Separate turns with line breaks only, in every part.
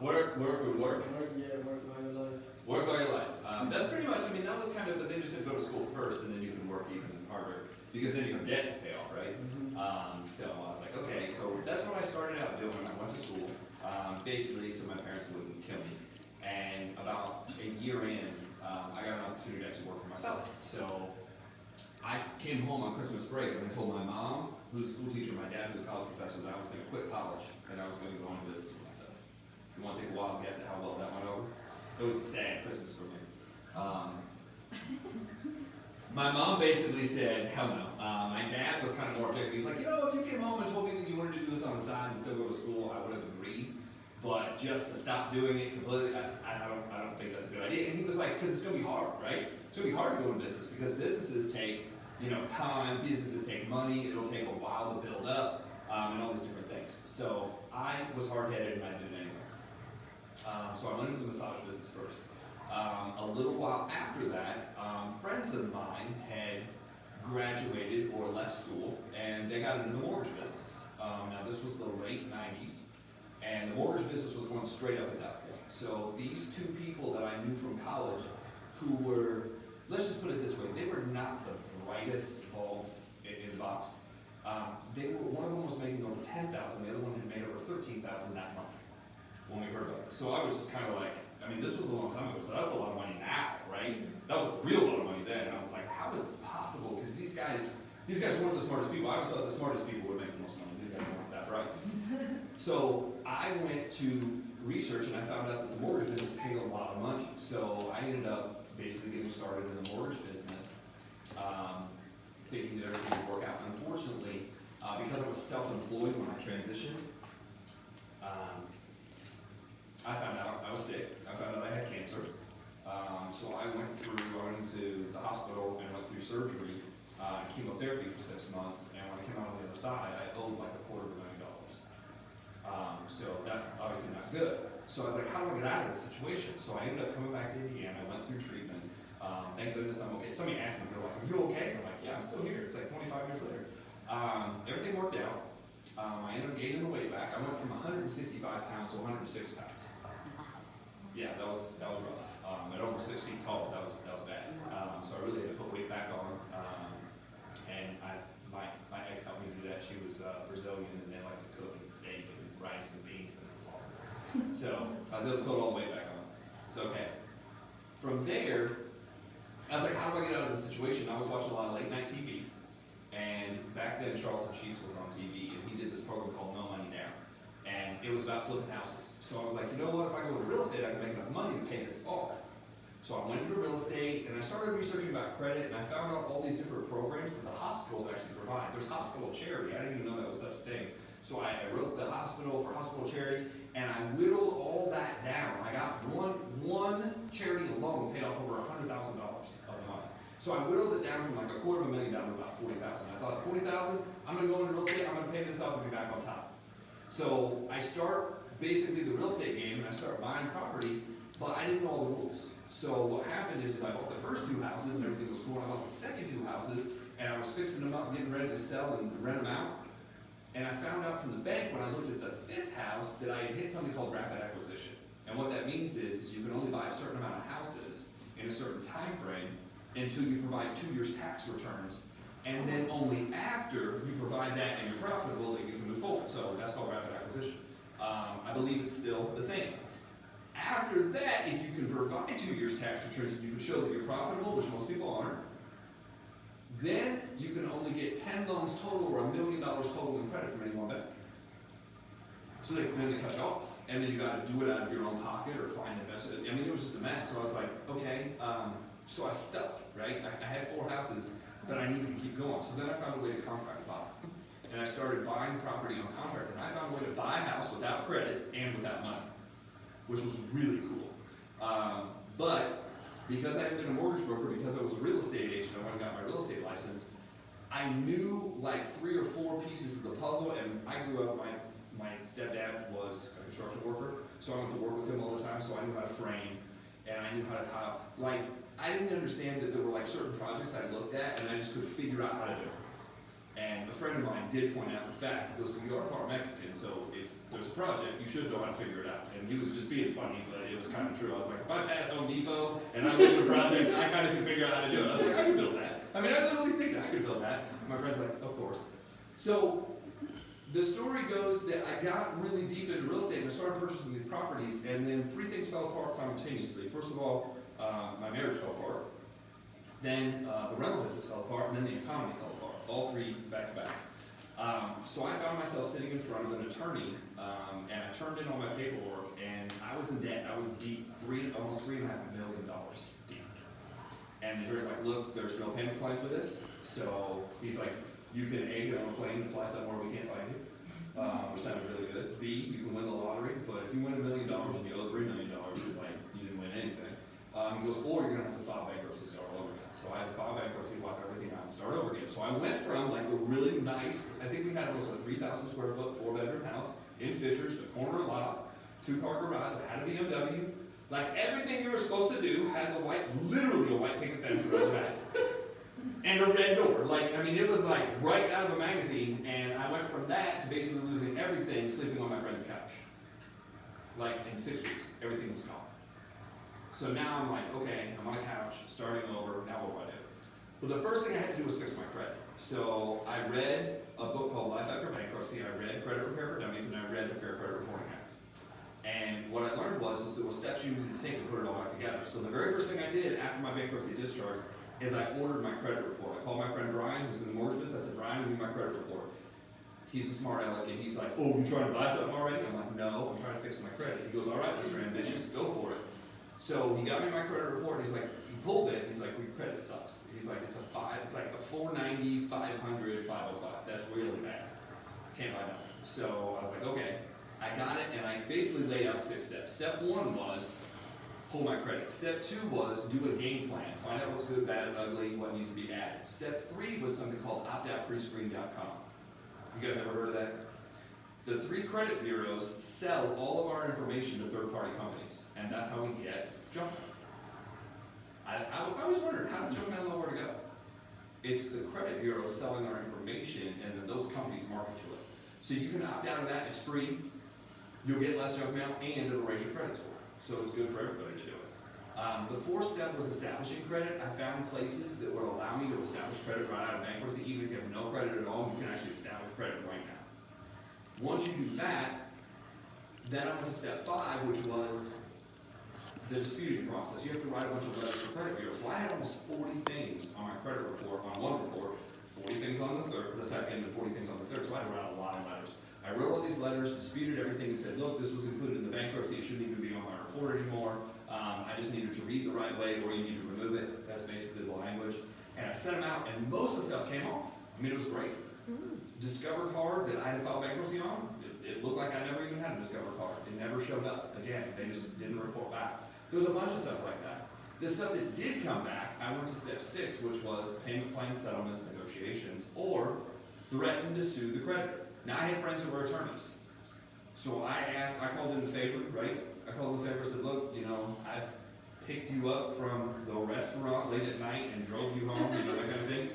Work.
Work, yeah, work all your life.
Work all your life. That's pretty much, I mean, that was kind of, but they just said go to school first and then you can work even harder, because then you have debt to pay off, right? So I was like, okay, so that's what I started out doing. I went to school, basically so my parents wouldn't kill me. And about a year in, I got an opportunity to actually work for myself. So I came home on Christmas break and I told my mom, who's a school teacher, my dad, who's a college professor, that I was gonna quit college and I was gonna go into business for myself. You wanna take a wild guess at how well that went over? It was a sad Christmas for me. My mom basically said, hell no. My dad was kind of more objective. He's like, you know, if you came home and told me that you wanted to do this on the side and still go to school, I would have agreed. But just to stop doing it completely, I don't think that's a good idea. And he was like, because it's gonna be hard, right? It's gonna be hard to go in business because businesses take, time, businesses take money, it'll take a while to build up, and all these different things. So I was hard-headed and I did it anyway. So I went into the massage business first. A little while after that, friends of mine had graduated or left school and they got into the mortgage business. Now this was the late 90s and the mortgage business was going straight up at that point. So these two people that I knew from college who were, let's just put it this way, they were not the brightest bulbs in the box. One of them was making over 10,000, the other one had made over 13,000 that month when we heard about this. So I was just kind of like, I mean, this was a long time ago, so that's a lot of money now, right? That was a real lot of money then, and I was like, how is this possible? Because these guys weren't the smartest people. I always thought the smartest people would make the most money. These guys weren't that bright. So I went to research and I found out that the mortgage business paid a lot of money. So I ended up basically getting started in the mortgage business, thinking that everything would work out. Unfortunately, because I was self-employed when I transitioned, I found out I was sick. I found out I had cancer. So I went into the hospital and went through surgery, chemotherapy for 6 months. And when I came out on the other side, I owed like $250,000. So that obviously not good. So I was like, how do I get out of this situation? So I ended up coming back to Indiana. I went through treatment. Thank goodness I'm okay. Somebody asked me, they're like, are you okay? I'm like, yeah, I'm still here. It's like 25 years later. Everything worked out. I ended up gaining the weight back. I went from 165 pounds to 106 pounds. Yeah, that was rough. At over 6 feet tall, that was bad. So I really had to put weight back on. And my ex helped me do that. She was Brazilian and they like to cook and steak and rice and beans, and it was awesome. So I was able to put all the weight back on. It's okay. From there, I was like, how do I get out of this situation? I was watching a lot of late night TV. And back then, Charlton Sheets was on TV, and he did this program called No Money Down. And it was about flipping houses. So I was like, you know what, if I go into real estate, I can make enough money to pay this off. So I went into real estate, and I started researching about credit, and I found out all these different programs that the hospitals actually provide. There's hospital charity. I didn't even know that was such a thing. So I wrote the hospital for hospital charity, and I whittled all that down. I got one charity alone paid off over $100,000 of the money. So I whittled it down from like $250,000 down to about $40,000. I thought, $40,000, I'm gonna go into real estate, I'm gonna pay this up and be back on top. So I start basically the real estate game and I start buying property, but I didn't know all the rules. So what happened is I bought the first 2 houses and everything was cool. I bought the second 2 houses and I was fixing them up, getting ready to sell and rent them out. And I found out from the bank when I looked at the 5th house that I had hit something called rapid acquisition. And what that means is you can only buy a certain amount of houses in a certain time frame until you provide 2 years tax returns. And then only after you provide that and you're profitable that you can move forward. So that's called rapid acquisition. I believe it's still the same. After that, if you can provide 2 years tax returns and you can show that you're profitable, which most people aren't, then you can only get 10 loans total or $1 million total in credit from any one bank. So then they cut you off. And then you got to do it out of your own pocket or find investment. I mean, it was just a mess. So I was like, okay. So I stuck, right? I had 4 houses that I needed to keep going. So then I found a way to contract buy. And I started buying property on contract. And I found a way to buy a house without credit and without money, which was really cool. But because I had been a mortgage broker, because I was a real estate agent, I went and got my real estate license, I knew like 3 or 4 pieces of the puzzle. And I grew up, my stepdad was a construction worker, so I went to work with him all the time, so I knew how to frame, and I knew how to top. Like, I didn't understand that there were like certain projects I looked at, and I just could figure out how to do it. And a friend of mine did point out the fact, he goes, you are part Mexican, so if there's a project, you should know how to figure it out. And he was just being funny, but it was kind of true. I was like, if I pass Home Depot and I look at a project, I kind of can figure out how to do it. I was like, I can build that. I mean, I literally think that I could build that. My friend's like, of course. So the story goes that I got really deep into real estate and I started purchasing these properties, and then three things fell apart simultaneously. First of all, my marriage fell apart. Then the rental business fell apart, and then the economy fell apart. All three back to back. So I found myself sitting in front of an attorney, and I turned in all my paperwork, and I was in debt. I was deep, almost $3.5 million deep. And the attorney's like, look, there's no payment plan for this. So he's like, you can A, get on a plane and fly somewhere we can't find you, which sounded really good. B, you can win the lottery, but if you win $1 million and you owe $3 million, it's like you didn't win anything. He goes, or you're gonna have to file bankruptcy, start all over again. So I had to file bankruptcy, wipe everything out, and start over again. So I went from like a really nice, I think we had almost a 3,000 square foot, 4-bedroom house in Fishers, a corner lot, 2-car garage, I had a BMW. Like everything you were supposed to do had the white, literally a white picket fence around the back. And a red door. Like, I mean, it was like right out of a magazine, and I went from that to basically losing everything, sleeping on my friend's couch. Like, in 6 weeks, everything was gone. So now I'm like, okay, I'm on a couch, starting over, now what do I do? Well, the first thing I had to do was fix my credit. So I read a book called Life After Bankruptcy, I read Credit Repair for Dummies, and I read the Fair Credit Reporting Act. And what I learned was there were steps you needed to take to put it all back together. So the very first thing I did after my bankruptcy discharge is I ordered my credit report. I called my friend Brian, who's in the mortgage business. I said, Brian, I need my credit report. He's a smart aleck, and he's like, oh, you trying to buy something already? I'm like, no, I'm trying to fix my credit. He goes, all right, Mr. Ambitious, go for it. So he got me my credit report, and he's like, he pulled it, and he's like, your credit sucks. He's like, it's like a 490, 500, 505. That's really bad. Can't buy nothing. So I was like, okay. I got it, and I basically laid out 6 steps. Step 1 was hold my credit. Step 2 was do a game plan. Find out what's good, bad, and ugly, what needs to be added. Step 3 was something called optoutprescreen.com. You guys ever heard of that? The 3 credit bureaus sell all of our information to third-party companies, and that's how we get junk mail. I always wondered, how does junk mail know where to go? It's the credit bureau selling our information, and then those companies market to us. So you can opt out of that, it's free. You'll get less junk mail, and it'll raise your credit score. So it's good for everybody to do it. The 4th step was establishing credit. I found places that would allow me to establish credit right out of bankruptcy. Even if you have no credit at all, you can actually establish credit right now. Once you do that, then I went to step 5, which was the disputing process. You have to write a bunch of letters to credit bureaus. Well, I had almost 40 things on my credit report, on one report, 40 things on the second, and 40 things on the third. So I had to write a lot of letters. I wrote all these letters, disputed everything, and said, look, this was included in the bankruptcy, it shouldn't even be on my report anymore. I just needed to read the right way, or you need to remove it. That's basically the language. And I sent them out, and most of the stuff came off. I mean, it was great. Discover card that I had filed bankruptcy on, it looked like I never even had a Discover card. It never showed up. Again, they just didn't report back. There was a bunch of stuff like that. The stuff that did come back, I went to step 6, which was payment plan settlements, negotiations, or threaten to sue the creditor. Now, I had friends who were attorneys. So I called in the favor, right? I called in the favor and said, look, I've picked you up from the restaurant late at night and drove you home, that kind of thing.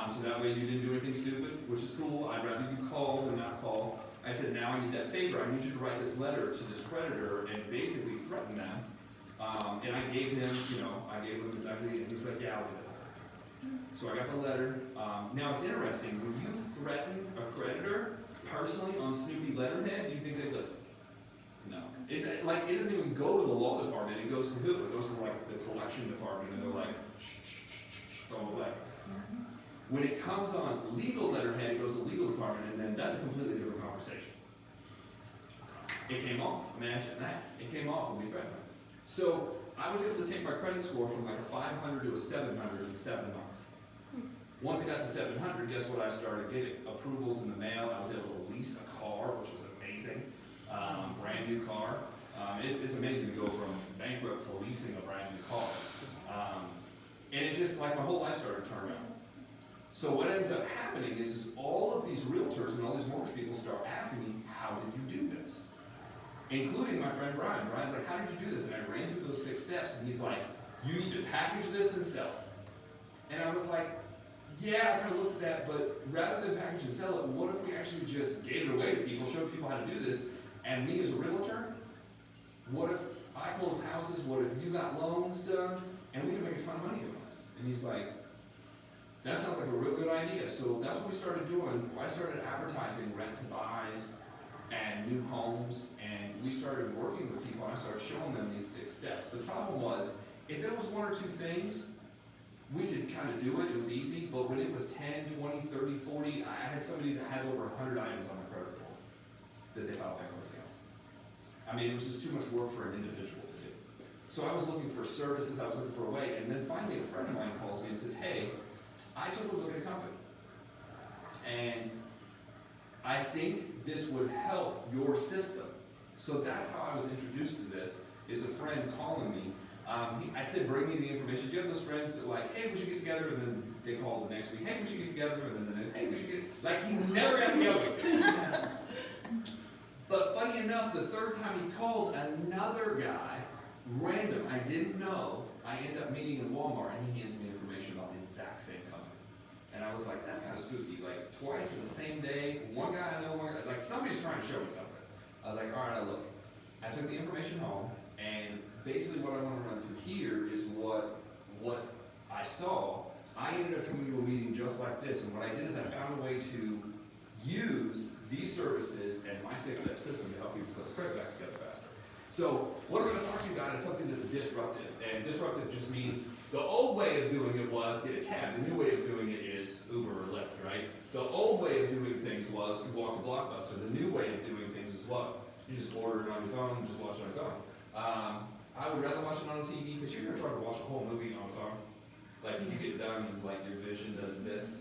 So that way you didn't do anything stupid, which is cool. I'd rather you call than not call. I said, now I need that favor. I need you to write this letter to this creditor and basically threaten them. And I gave him, exactly, and he's like, yeah, I'll do that. So I got the letter. Now it's interesting, when you threaten a creditor personally on Snoopy letterhead, do you think they listen? No. It doesn't even go to the law department, it goes to who? It goes to the collection department, and they're like, shh, don't away. When it comes on legal letterhead, it goes to the legal department, and then that's a completely different conversation. It came off, imagine that. It came off when we threatened them. So I was able to take my credit score from like a 500 to a 700 in 7 months. Once it got to 700, guess what I started getting? Approvals in the mail. I was able to lease a car, which was amazing. Brand new car. It's amazing to go from bankrupt to leasing a brand new car. And it just, my whole life started to turn around. So what ends up happening is all of these realtors and all these mortgage people start asking me, how did you do this? Including my friend Brian. Brian's like, how did you do this? And I ran through those 6 steps, and he's like, you need to package this and sell it. And I was like, yeah, I kind of looked at that, but rather than package and sell it, what if we actually just gave it away to people, showed people how to do this, And me as a realtor, what if I closed houses, what if you got loans done, and we can make a ton of money doing this? And he's like, that sounds like a real good idea. So that's what we started doing. I started advertising rent-to-buys and new homes, and we started working with people, and I started showing them these 6 steps. The problem was, if it was 1 or 2 things, we could kind of do it, it was easy, but when it was 10, 20, 30, 40, I had somebody that had over 100 items on their credit report that they filed bankruptcy on. I mean, it was just too much work for an individual to do. So I was looking for services, I was looking for a way, and then finally a friend of mine calls me and says, hey, I took a look at a company, and I think this would help your system. So that's how I was introduced to this, is a friend calling me. I said, bring me the information. Do you have those friends that like, hey, we should get together, and then they call the next week, hey, we should get together, and then hey, we should get, like, he never got together. But funny enough, the 3rd time he called, another guy, random, I didn't know, I end up meeting in Walmart, and he hands me information about the exact same company. And I was like, that's kind of spooky, like twice in the same day, one guy I know, one guy, like somebody's trying to show me something. I was like, all right, look, I took the information home, and basically what I want to run through here is what I saw. I ended up coming to a meeting just like this, and what I did is I found a way to use these services and my 6-step system to help you put the credit back together faster. So what I'm going to talk to you about is something that's disruptive, and disruptive just means the old way of doing it was get a cab. The new way of doing it is Uber or Lyft, right? The old way of doing things was you walk to Blockbuster. The new way of doing things is what? You just order it on your phone and just watch it on your phone. I would rather watch it on TV because you're going to try to watch a whole movie on a phone. Like when you get done, like your vision does this.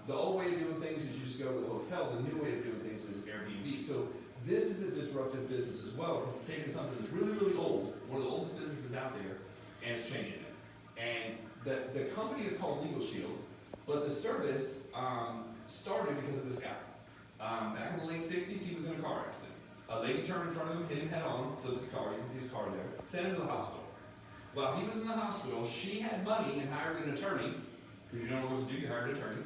The old way of doing things is you just go to the hotel. The new way of doing things is Airbnb. So this is a disruptive business as well because it's taking something that's really, really old, one of the oldest businesses out there, and it's changing it. And the company is called Legal Shield, but the service started because of this guy. Back in the late 60s, he was in a car accident. A lady turned in front of him, hit him head on, flipped his car, you can see his car there, sent him to the hospital. While he was in the hospital, she had money and hired an attorney, because you don't know what to do, you hired an attorney,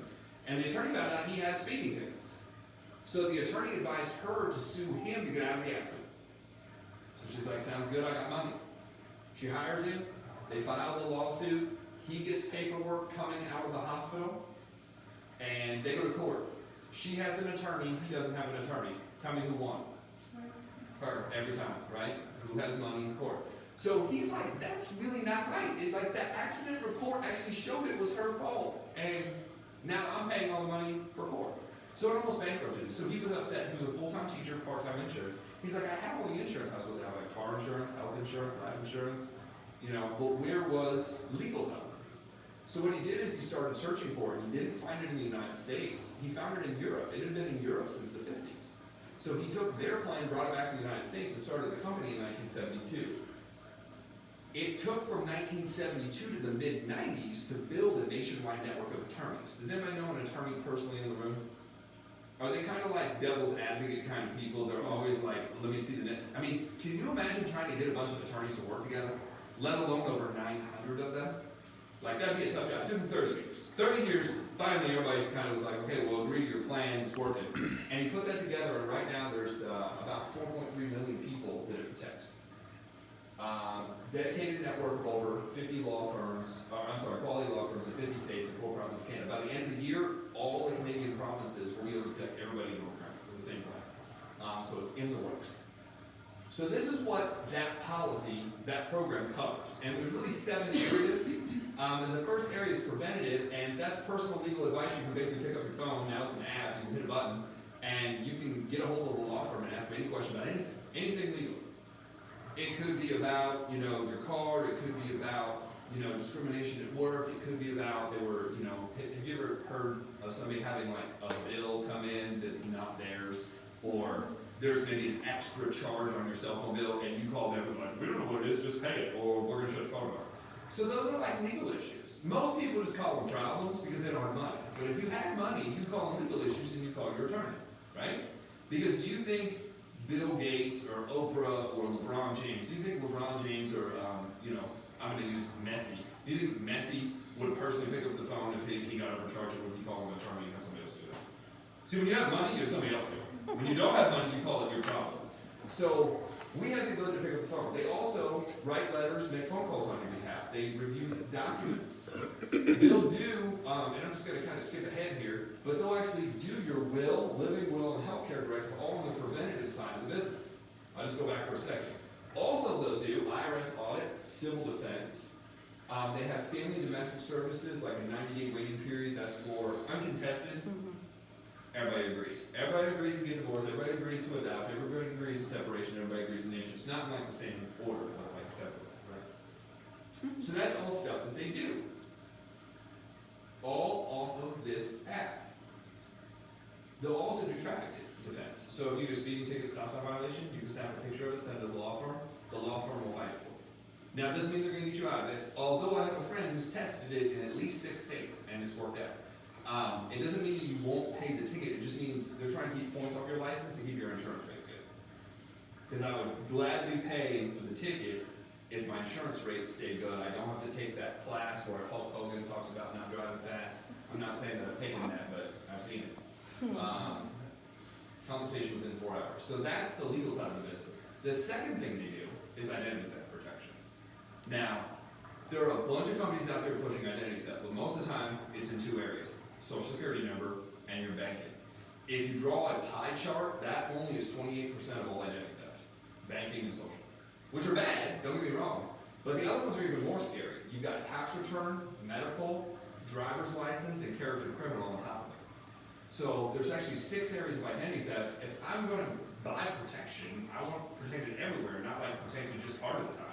and the attorney found out he had speeding tickets. So the attorney advised her to sue him to get out of the accident. So she's like, sounds good, I got money. She hires him, they file the lawsuit, he gets paperwork coming out of the hospital, and they go to court. She has an attorney, he doesn't have an attorney. Tell me who won. Her, every time, right? Who has money in court. So he's like, that's really not right. Like that accident report actually showed it was her fault. And now I'm paying all the money for court. So it almost bankrupted him. So he was upset. He was a full-time teacher, part-time insurance. He's like, I have all the insurance I was supposed to have, like car insurance, health insurance, life insurance, but where was legal help? So what he did is he started searching for it. He didn't find it in the United States. He found it in Europe. It had been in Europe since the 50s. So he took their plane, brought it back to the United States, and started the company in 1972. It took from 1972 to the mid-90s to build a nationwide network of attorneys. Does anybody know an attorney personally in the room? Are they kind of like devil's advocate kind of people? They're always like, let me see the net. I mean, can you imagine trying to get a bunch of attorneys to work together, let alone over 900 of them? Like, that'd be a tough job. It took him 30 years. 30 years, finally everybody's kind of was like, okay, well, agree to your plan, it's working. And he put that together, and right now there's about 4.3 million people that it protects. Dedicated network of over 50 law firms, quality law firms in 50 states and 4 provinces of Canada. By the end of the year, all the Canadian provinces will be able to protect everybody in North America with the same plan. So it's in the works. So this is what that policy, that program covers. And there's really 7 areas. And the first area is preventative, and that's personal legal advice. You can basically pick up your phone, now it's an app, you can hit a button, and you can get a hold of a law firm and ask them any question about anything legal. It could be about, your car, it could be about, discrimination at work, it could be about, have you ever heard of somebody having like a bill come in that's not theirs, or there's maybe an extra charge on your cell phone bill, and you call them and like, we don't know what it is, just pay it, or we're gonna shut the phone off. So those are like legal issues. Most people just call them problems because they don't have money. But if you have money, you call them legal issues and you call your attorney, right? Because do you think Bill Gates or Oprah or LeBron James, do you think LeBron James or, I'm going to use Messi, do you think Messi would personally pick up the phone if he got overcharged, or would he call him an attorney and have somebody else do that? See, when you have money, you have somebody else do it. When you don't have money, you call it your problem. So we have the ability to pick up the phone. They also write letters, make phone calls on your behalf. They review documents. They'll do, and I'm just gonna kind of skip ahead here, but they'll actually do your will, living will, and healthcare directive all on the preventative side of the business. I'll just go back for a second. Also, they'll do IRS audit, civil defense. They have family and domestic services, like a 90-day waiting period. That's for uncontested. Everybody agrees. Everybody agrees to get divorced. Everybody agrees to adopt. Everybody agrees to separation. Everybody agrees to nature. It's not in like the same order, but like separate, right? So that's all stuff that they do. All off of this app. They'll also do traffic defense. So if you get a speeding ticket, stop sign violation, you can snap a picture of it, send it to the law firm. The law firm will fight it for you. Now, it doesn't mean they're going to get you out of it, although I have a friend who's tested it in at least 6 states, and it's worked out. It doesn't mean you won't pay the ticket, it just means they're trying to keep points off your license to keep your insurance rates good. Because I would gladly pay for the ticket if my insurance rates stay good. I don't have to take that class where Hulk Hogan talks about not driving fast. I'm not saying that I've taken that, but I've seen it. Consultation within 4 hours. So that's the legal side of the business. The second thing they do is identity theft protection. Now, there are a bunch of companies out there pushing identity theft, but most of the time it's in 2 areas: social security number and your banking. If you draw a pie chart, that only is 28% of all identity theft, banking and social, which are bad, don't get me wrong, but the other ones are even more scary. You've got tax return, medical, driver's license, and character criminal on top of it. So there's actually 6 areas of identity theft. If I'm going to buy protection, I want to protect it everywhere, not like protect it just part of the time.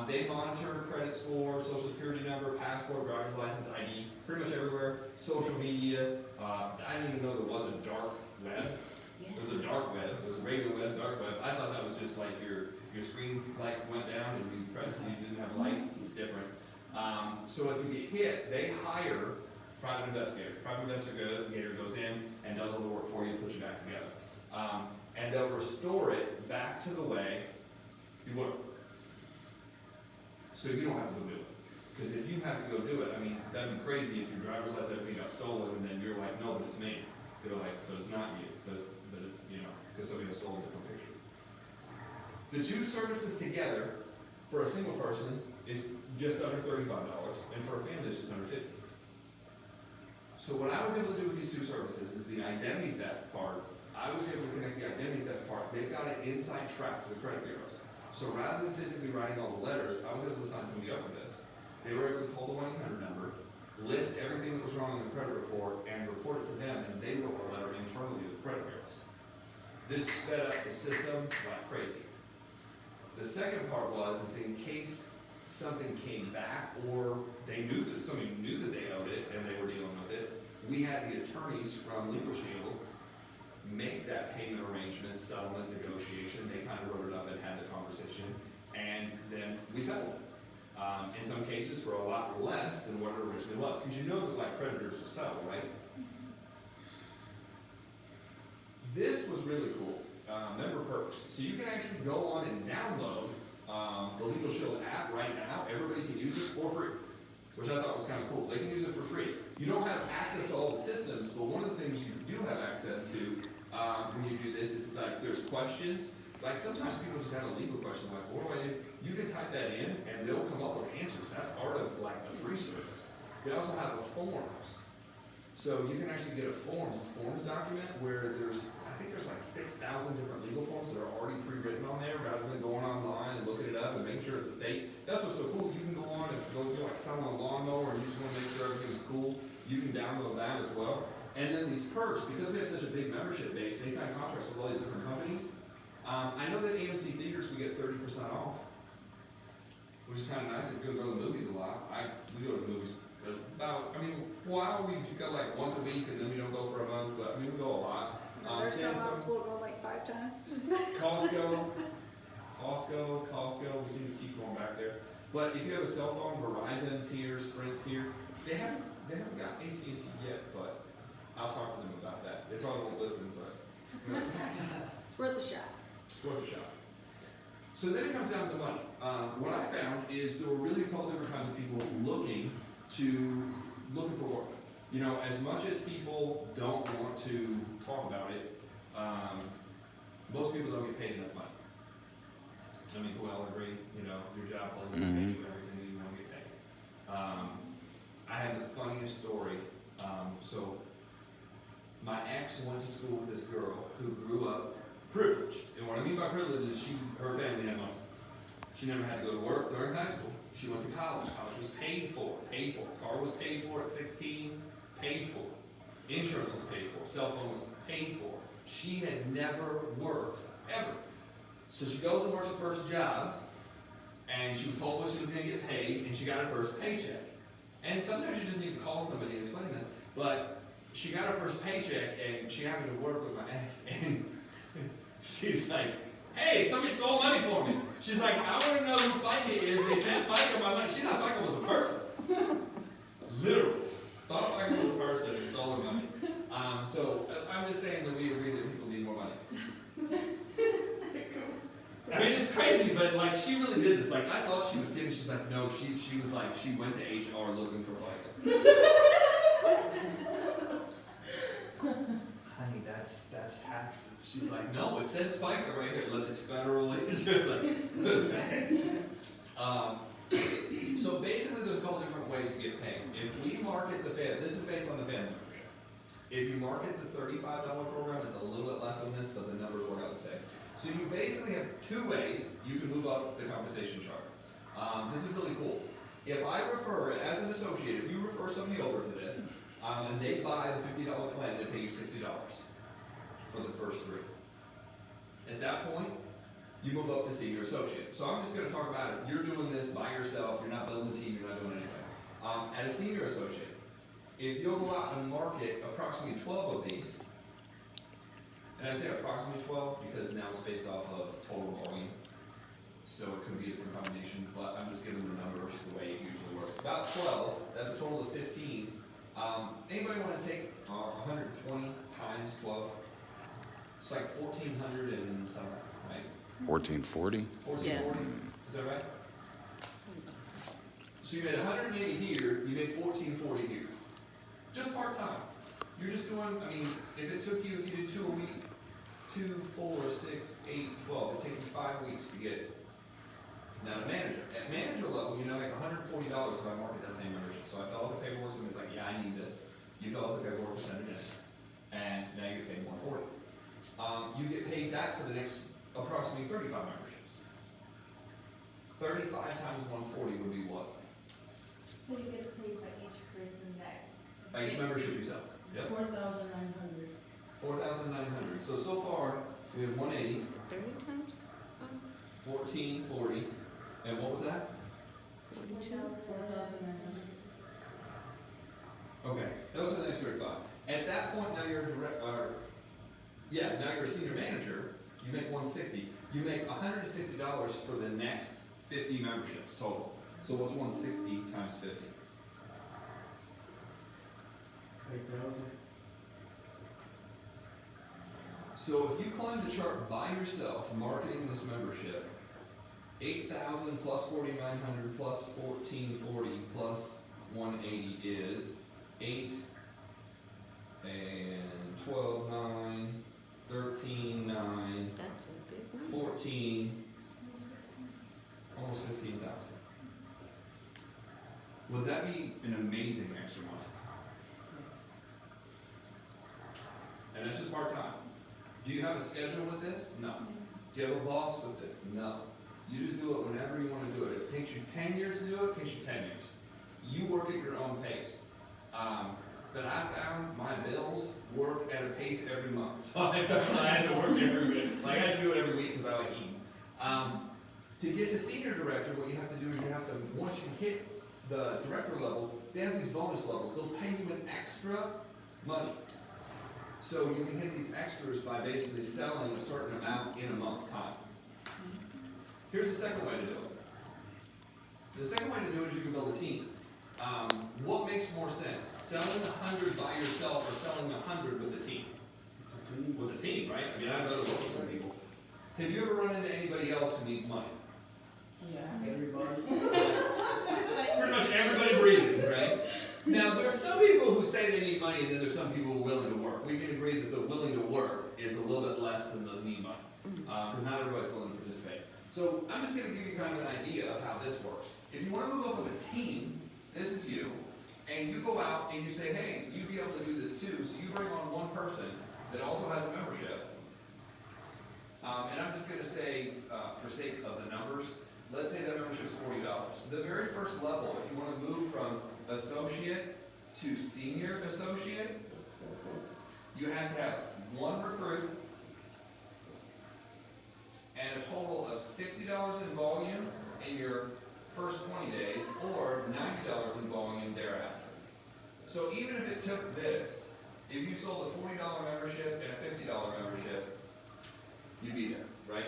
They monitor credit score, social security number, passport, driver's license, ID, pretty much everywhere. Social media. I didn't even know there was a dark web. There was a dark web. There was a regular web, dark web. I thought that was just like your screen light went down and you pressed it, you didn't have light. It's different. So if you get hit, they hire private investigator. Private investigator goes in and does all the work for you, puts you back together. And they'll restore it back to the way you were. So you don't have to go do it. Because if you have to go do it, I mean, that'd be crazy if your driver's license, everything got stolen, and then you're like, no, but it's me. They're like, but it's not you. Because somebody else stole a different picture. The 2 services together for a single person is just under $35, and for a family it's just under $50. So what I was able to do with these 2 services is the identity theft part. I was able to connect the identity theft part. They've got an inside track to the credit bureaus. So rather than physically writing all the letters, I was able to sign somebody up for this. They were able to call the 1-800 number, list everything that was wrong in the credit report, and report it to them, and they wrote a letter internally to the credit bureaus. This sped up the system like crazy. The second part was in case something came back or they knew that somebody knew that they owed it and they were dealing with it, we had the attorneys from Legal Shield make that payment arrangement, settlement, negotiation. They kind of wrote it up and had the conversation, and then we settled it. In some cases for a lot less than what it originally was, because you know that like creditors will settle, right? This was really cool. Member perks. So you can actually go on and download the Legal Shield app right now. Everybody can use it for free, which I thought was kind of cool. They can use it for free. You don't have access to all the systems, but one of the things you do have access to when you do this is like there's questions. Like sometimes people just have a legal question, like what do I do? You can type that in and they'll come up with answers. That's part of like the free service. They also have a forms. So you can actually get a forms document where I think there's like 6,000 different legal forms that are already pre-written on there rather than going online and looking it up and making sure it's a state. That's what's so cool. You can go on and go do like selling a lawnmower and you just want to make sure everything's cool. You can download that as well. And then these perks, because we have such a big membership base, they sign contracts with all these different companies. I know that AMC Theaters, we get 30% off, which is kind of nice if you go to the movies a lot. We go to the movies about, we go like once a week and then we don't go for a month, but we go a lot.
There's some else we'll go like 5 times.
Costco, we seem to keep going back there. But if you have a cell phone, Verizon's here, Sprint's here. They haven't got AT&T yet, but I'll talk to them about that. They probably won't listen, but
It's worth a shot.
it's worth a shot. So then it comes down to the money. What I found is there were really a couple different kinds of people looking for work. You know, as much as people don't want to talk about it, most people people don't get paid enough money. I mean, we all agree, you know, your job holds you pay you everything that you want to get paid. I have the funniest story. So my ex went to school with this girl who grew up privileged. And what I mean by privileged is her family had money. She never had to go to work during high school. She went to college. College was paid for. Car was paid for at 16, paid for. Insurance was paid for. Cell phone was paid for. She had never worked, ever. So she goes and works her first job, and she was told what she was going to get paid, and she got her first paycheck. And sometimes you just need to call somebody and explain that. But she got her first paycheck, and she happened to work with my ex, and she's like, hey, somebody stole money for me. She's like, I want to know who FICA is. They sent FICA my money. She thought FICA was a person. Literally. Thought FICA was a person and stole her money. So I'm just saying that we agree that people need more money. I mean, it's crazy, but like she really did this. Like I thought she was kidding. She's like, no, she was like, she went to HR looking for FICA. Honey, that's taxes. She's like, no, it says FICA right here. Look, it's federal. Like, it was bad. So basically, there's a couple different ways to get paid. If we market the this is based on the family membership. If you market the $35 program, it's a little bit less than this, but the numbers work out the same. So you basically have two ways you can move up the compensation chart. This is really cool. If I refer, as an associate, if you refer somebody over to this, and they buy the $50 plan, they pay you $60 for the first 3. At that point, you move up to senior associate. So I'm just going to talk about if you're doing this by yourself, you're not building a team, you're not doing anything. At a senior associate, if you'll go out and market approximately 12 of these, and I say approximately 12 because now it's based off of total volume, so it could be a different combination, but I'm just giving the numbers the way it usually works. About 12, that's a total of 15. Anybody want to take 120 times 12? It's like 1,400 and something, right?
1440?
1440, is that right? So you made 180 here, you made 1440 here. Just part-time. You're just doing, I mean, if you did 2 a week, 2, 4, 6, 8, 12, it'd take you 5 weeks to get now to manager. At manager level, you know, like $140 if I market that same membership. So I fill out the paperwork, and it's like, yeah, I need this. You fill out the paperwork, send it in, and now you get paid $140. You get paid that for the next approximately 35 memberships. 35 times 140 would be what?
So you get paid by each person that.
By each membership you sell. Yep.
4,900.
4,900. So far, we have 180,
30 times?
1440, and what was that?
4,900.
Okay, those are the next 35. At that point, now you're now you're a senior manager. You make 160. You make $160 for the next 50 memberships total. So what's 160 times 50?
8,000.
So if you climb the chart by yourself, marketing this membership, 8,000 plus 4,900 plus 1,440 plus 180 is 8 and 12, 9, 13, 9,
That's a big one.
14, almost 15,000. Would that be an amazing extra money? And that's just part-time. Do you have a schedule with this? No. Do you have a boss with this? No. You just do it whenever you want to do it. If it takes you 10 years to do it, it takes you 10 years. You work at your own pace. But I found my bills work at a pace every month. So I found I had to work every week. Like I had to do it every week because I like eating. To get to senior director, what you have to do is you have to, once you hit the director level, they have these bonus levels. They'll pay you an extra money. So you can hit these extras by basically selling a certain amount in a month's time. Here's the second way to do it. The second way to do it is you can build a team. What makes more sense? Selling 100 by yourself or selling 100 with a team? With a team, right? I mean, I'd rather work with some people. Have you ever run into anybody else who needs money?
Yeah.
Everybody.
Pretty much everybody breathing, right? Now, there's some people who say they need money, and then there's some people who are willing to work. We can agree that the willing to work is a little bit less than the need money. because not everybody's willing to participate. So I'm just gonna give you kind of an idea of how this works. If you wanna move up with a team, this is you, and you go out and you say, hey, you'd be able to do this too, so you bring on one person that also has a membership. And I'm just gonna say, for sake of the numbers, let's say that membership's $40. The very first level, if you wanna move from associate to senior associate, you have to have one recruit and a total of $60 in volume in your first 20 days, or $90 in volume thereafter. So even if it took this, if you sold a $40 membership and a $50 membership, you'd be there, right?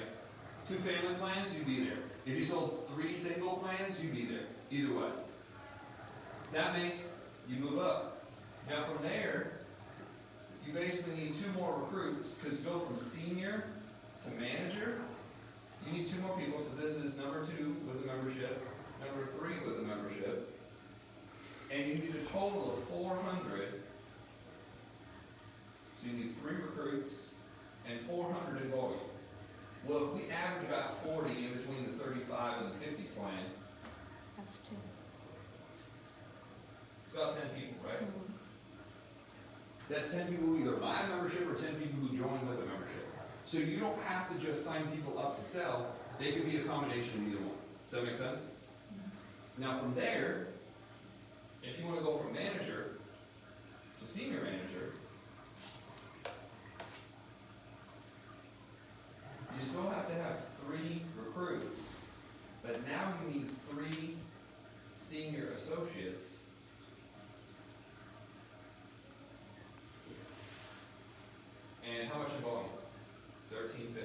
2 family plans, you'd be there. If you sold 3 single plans, you'd be there. Either way. That makes you move up. Now from there, you basically need 2 more recruits, because to go from senior to manager, you need 2 more people. So this is number 2 with a membership, number 3 with a membership, and you need a total of 400. So you need 3 recruits and 400 in volume. Well, if we average about 40 in between the 35 and the 50 plan,
That's 2.
it's about 10 people, right? That's 10 people who either buy a membership or 10 people who join with a membership. So you don't have to just sign people up to sell. They could be a combination of either one. Does that make sense? Now from there, if you want to go from manager to senior manager, you still have to have 3 recruits, but now you need 3 senior associates. And how much in volume? $13.50.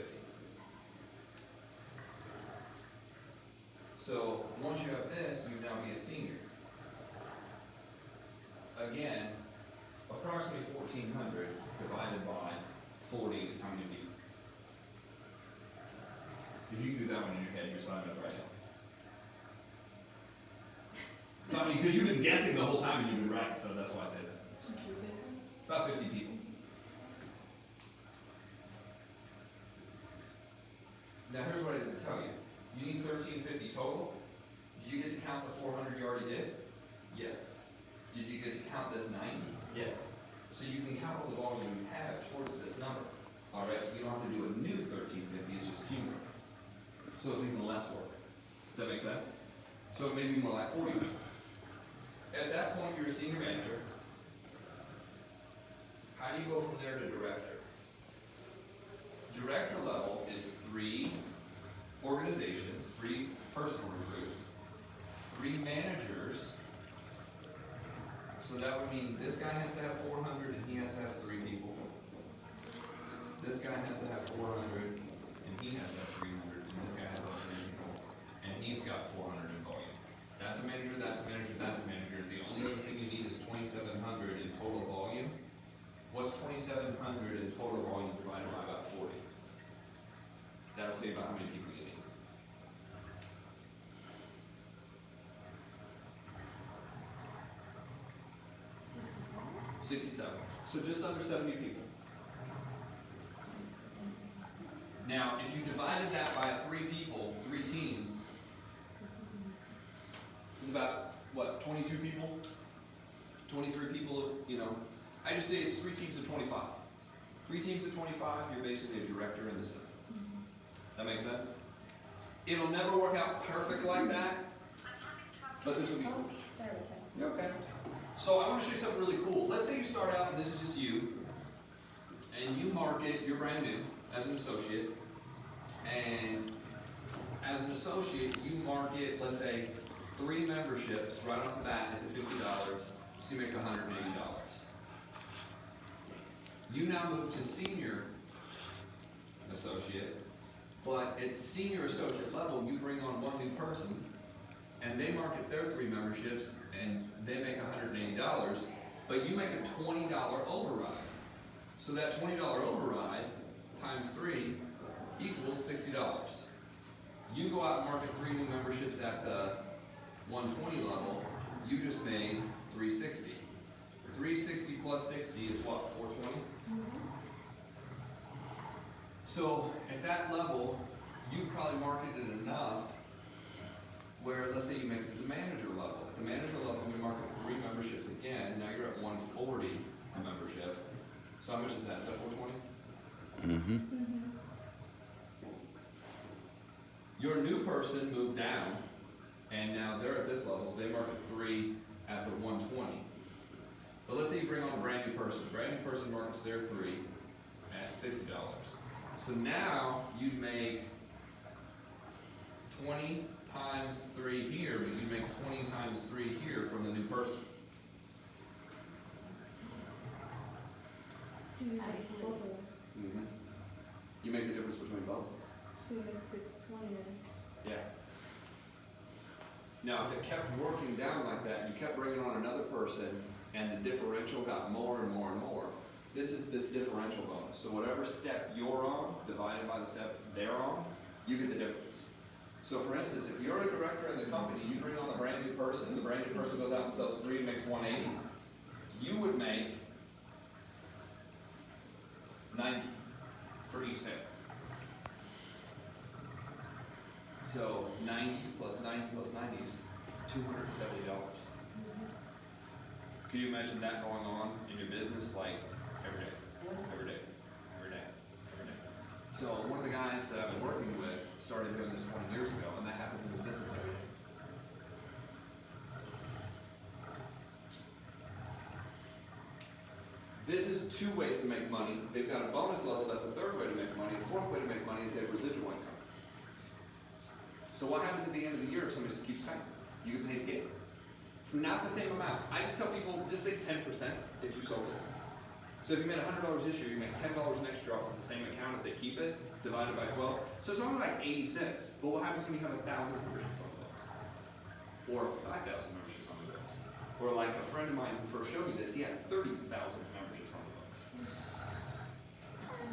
So once you have this, you now be a senior. Again, approximately 1,400 divided by 40 is how many people. If you can do that one in your head, you're signing up right now. I mean, because you've been guessing the whole time and you've been right, so that's why I said that. About 50 people. Now here's what I didn't tell you. You need 1,350 total. Do you get to count the 400 you already did? Yes. Did you get to count this 90? Yes. So you can count all the volume you have towards this number. All right, you don't have to do a new 1,350, it's just cumulative. So it's even less work. Does that make sense? So it may be more like 40. At that point, you're a senior manager. How do you go from there to director? Director level is 3 organizations, 3 personal recruits, 3 managers. So that would mean this guy has to have 400 and he has to have 3 people. This guy has to have 400 and he has to have 300, and this guy has to have 3 people, and he's got 400 in volume. That's a manager, that's a manager, that's a manager. The only other thing you need is 2,700 in total volume. What's 2,700 in total volume divided by about 40? That'll tell you about how many people you need. $67. So just under 70 people. Now, if you divided that by 3 people, 3 teams, it's about, what, 22 people? 23 people, you know. I just say it's 3 teams of 25. 3 teams of 25, you're basically a director in the system. That makes sense? It'll never work out perfect like that, but this will be cool.
Sorry.
You're okay. So I want to show you something really cool. Let's say you start out and this is just you, and you market, you're brand new as an associate, and as an associate, you market, let's say, 3 memberships right off the bat at the $50, so you make $180. You now move to senior associate, but at senior associate level, you bring on 1 new person, and they market their 3 memberships, and they make $180, but you make a $20 override. So that $20 override times 3 equals $60. You go out and market 3 new memberships at the 120 level, you just made $360. 360 plus 60 is what, 420? So at that level, you've probably marketed enough where, let's say you make it to the manager level. At the manager level, we market 3 memberships again. Now you're at 140 a membership. So how much is that? Is that 420? Your new person moved down, and now they're at this level, so they market 3 at the 120. But let's say you bring on a brand new person. Brand new person markets their 3 at $60. So now you'd make 20 times 3 here, but you make 20 times 3 here from the new person.
So you make both of them.
Mm-hmm. You make the difference between both.
So you make 620 then.
Yeah. Now, if it kept working down like that, and you kept bringing on another person, and the differential got more and more and more, this is this differential bonus. So whatever step you're on, divided by the step they're on, you get the difference. So for instance, if you're a director in the company, you bring on a brand new person, the brand new person goes out and sells 3 and makes 180, you would make 90 for each sale. So 90 plus 90 plus 90 is $270. Can you imagine that going on in your business like every day, every day, every day, every day? So one of the guys that I've been working with started doing this 20 years ago, and that happens in his business every day. This is 2 ways to make money. They've got a bonus level, that's a 3rd way to make money. A 4th way to make money is they have residual income. So what happens at the end of the year if somebody just keeps paying? You get paid again. It's not the same amount. I just tell people, just think 10% if you sold it. So if you made $100 this year, you make $10 next year off of the same account if they keep it, divided by 12. So it's only like 80 cents. But what happens when you have 1,000 memberships on the books? Or 5,000 memberships on the books? Or like a friend of mine who first showed me this, he had 30,000 memberships on the books.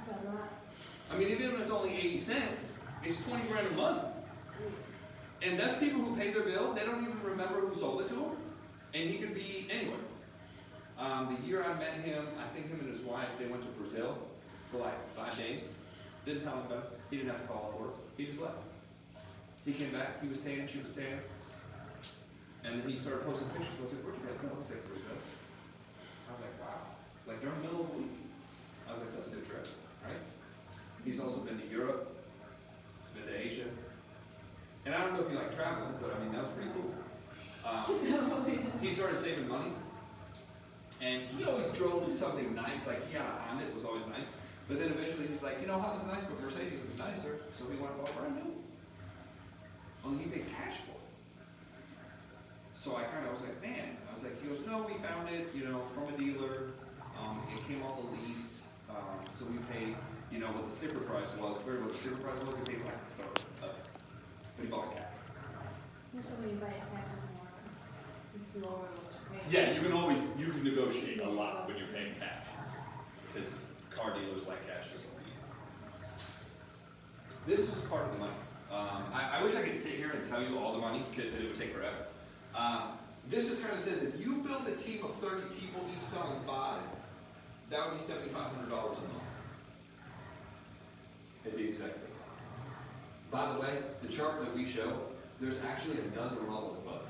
That's a lot.
I mean, even if it's only 80 cents, it's 20 grand a month. And that's people who pay their bill, they don't even remember who sold it to them. And he could be anywhere. The year I met him, I think him and his wife, they went to Brazil for like 5 days. Didn't tell him about it. He didn't have to call up work. He just left. He came back, he was tan, she was tan. And then he started posting pictures. I was like, where'd you guys go? He said, Brazil. I was like, wow. Like during the middle of the week. I was like, that's a good trip, right? He's also been to Europe. He's been to Asia. And I don't know if you like traveling, but I mean, that was pretty cool. He started saving money. And he always drove something nice, like he had a Honda, it was always nice. But then eventually he's like, you know, Honda's nice, but Mercedes is nicer. So he went and bought brand new. Only he paid cash for it. So I was like, man. I was like, he goes, no, we found it, you know, from a dealer. It came off a lease. So we paid, you know, what the sticker price was. Compared to what the sticker price was, he paid like a third of it. But he bought it cash.
So when you buy it cash, it's lower than what you pay.
Yeah, you can negotiate a lot when you're paying cash. Because car dealers like cash just over you. This is just part of the money. I wish I could sit here and tell you all the money, because it would take forever. This just kind of says, if you build a team of 30 people, each selling 5, that would be $7,500 a month. At the executive. By the way, the chart that we show, there's actually a dozen levels above it.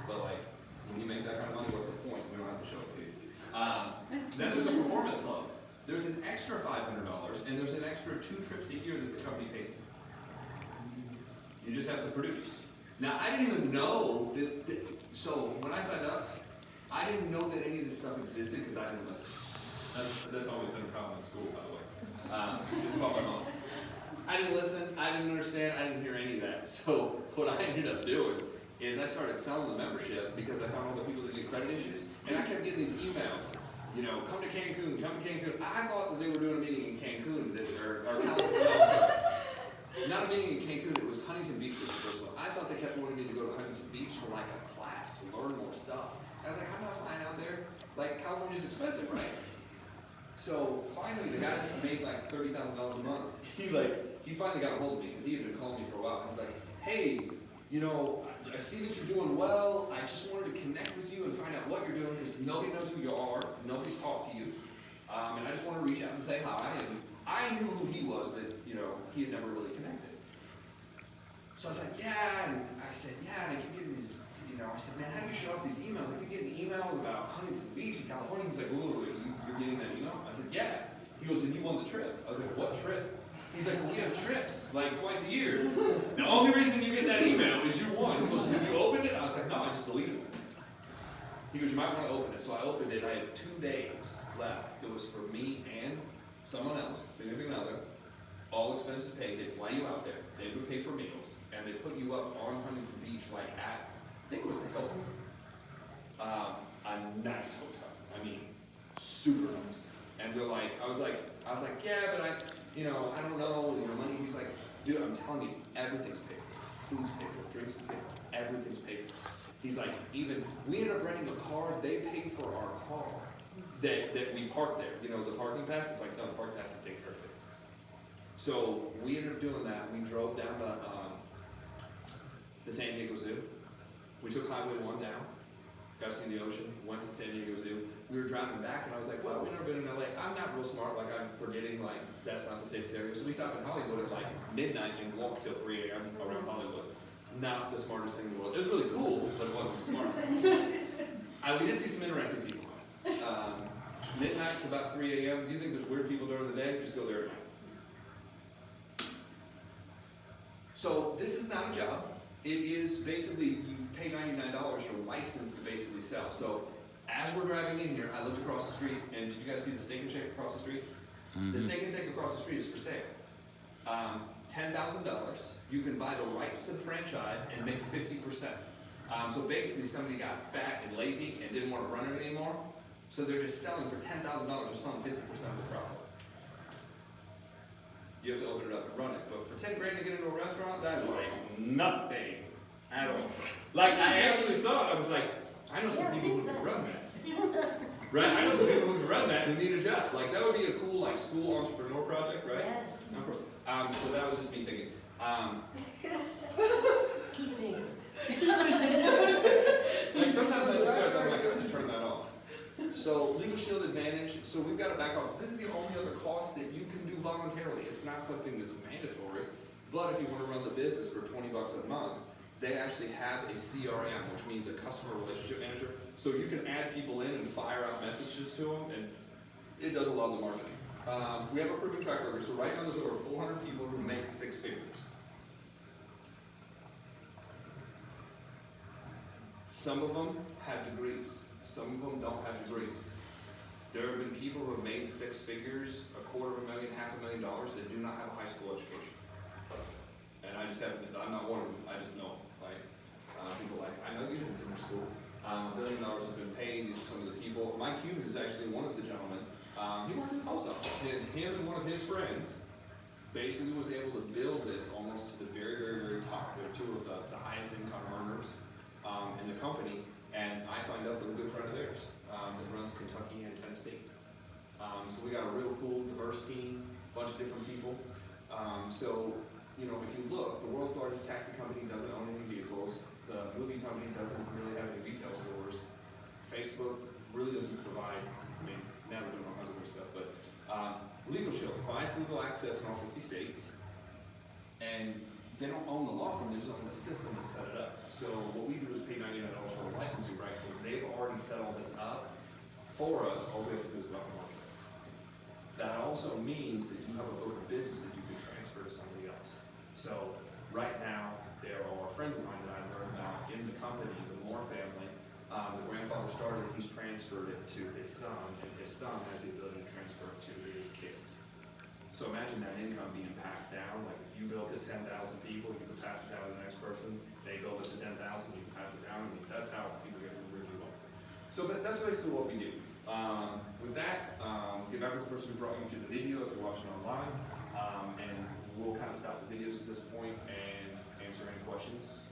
But like, when you make that kind of money, what's the point? We don't have to show it to you. Then there's a performance club. There's an extra $500, and there's an extra 2 trips a year that the company pays for. You just have to produce. Now, I didn't even know so when I signed up, I didn't know that any of this stuff existed because I didn't listen. That's always been a problem in school, by the way. Just about my mom. I didn't listen, I didn't understand, I didn't hear any of that. So what I ended up doing is I started selling the membership because I found all the people that get credit issues, and I kept getting these emails, you know, come to Cancun, come to Cancun. I thought that they were doing a meeting in Cancun, or California. Not a meeting in Cancun, it was Huntington Beach was the first one. I thought they kept wanting me to go to Huntington Beach for like a class to learn more stuff. I was like, how am I flying out there? Like, California's expensive, right? So finally, the guy that made like $30,000 a month, he finally got a hold of me because he had been calling me for a while. He's like, hey, you know, I see that you're doing well. I just wanted to connect with you and find out what you're doing because nobody knows who you are. Nobody's talked to you. And I just want to reach out and say hi. And I knew who he was, but, you know, he had never really connected. So I was like, yeah, and I said, yeah, and I keep getting these, you know, I said, man, how do you show off these emails? I keep getting the emails about Huntington Beach in California. He's like, whoa, you're getting that email? I said, yeah. He goes, and you won the trip. I was like, what trip? He's like, well, we have trips, like, twice a year. The only reason you get that email is you won. He goes, have you opened it? I was like, no, I just deleted it. He goes, you might want to open it. So I opened it. I had 2 days left. It was for me and someone else, significant other. All expenses paid. They fly you out there. They would pay for meals, and they put you up on Huntington Beach, like at, I think it was the Hilton. A nice hotel. I mean, super nice. And they're like, I was like, yeah, but I don't know, money. He's like, dude, I'm telling you, everything's paid for. Food's paid for, drinks is paid for, everything's paid for. He's like, even, we ended up renting a car, they paid for our car that we parked there. You know, the parking pass, it's like, no, the parking pass is taken care of. So we ended up doing that. We drove down to the San Diego Zoo. We took Highway 1 down, got to see the ocean, went to San Diego Zoo. We were driving back, and I was like, well, we've never been in LA. I'm not real smart, like I'm forgetting, like, that's not the safest area. So we stopped in Hollywood at like midnight and walked till 3 a.m. around Hollywood. Not the smartest thing in the world. It was really cool, but it wasn't the smartest thing. We did see some interesting people. Midnight to about 3 a.m. Do you think there's weird people during the day? Just go there at night. So this is not a job. It is basically, you pay $99 for a license to basically sell. So as we're driving in here, I looked across the street, and did you guys see the Steak and Shake across the street? Mm-hmm. The Steak and Shake across the street is for sale. $10,000. You can buy the rights to the franchise and make 50%. So basically, somebody got fat and lazy and didn't want to run it anymore. So they're just selling for $10,000, they're selling 50% of the profit. You have to open it up and run it. But for 10 grand to get into a restaurant, that is like nothing at all. Like, I actually thought, I was like, I know some people who can run that. Right? I know some people who can run that and need a job. Like, that would be a cool, like, school entrepreneur project, right?
Yes.
So that was just me thinking.
Keep thinking.
Like, sometimes I just start, I'm like, I have to turn that off. So Legal Shield Advantage, so we've got a back office. This is the only other cost that you can do voluntarily. It's not something that's mandatory, but if you want to run the business for $20 a month, they actually have a CRM, which means a customer relationship manager. So you can add people in and fire out messages to them, and it does a lot of the marketing. We have a proven track record. So right now there's over 400 people who make 6 figures. Some of them have degrees. Some of them don't have degrees. There have been people who have made 6 figures, $250,000, $500,000 that do not have a high school education. And I just haven't, I'm not one of them, I just know. Like, people like, I know you didn't finish school. $1 billion has been paid, these are some of the people. Mike Hughes is actually one of the gentlemen. He worked in the post office, and him and one of his friends basically was able to build this almost to the very, very, very top. They're 2 of the highest income earners in the company. And I signed up with a good friend of theirs that runs Kentucky and Tennessee. So we got a real cool, diverse team, bunch of different people. So, you know, if you look, the world's largest taxi company doesn't own any vehicles. The movie company doesn't really have any retail stores. Facebook really doesn't provide, I mean, now they're doing all kinds of other stuff, but Legal Shield provides legal access in all 50 states. And they don't own the law firm, they just own the system to set it up. So what we do is pay $99 for the licensing, right? Because they've already set all this up for us. All we have to do is go out and market it. That also means that you have a book of business that you can transfer to somebody else. So right now, there are friends of mine that I learned about in the company, the Moore family. The grandfather started, he's transferred it to his son, and his son has the ability to transfer it to his kids. So imagine that income being passed down. Like if you built it 10,000 people, you can pass it down to the next person. They build it to 10,000, you can pass it down. I mean, that's how people get really wealthy. So that's basically what we do. With that, get back to the person who brought you to the video if you're watching online. And we'll kind of stop the videos at this point and answer any questions.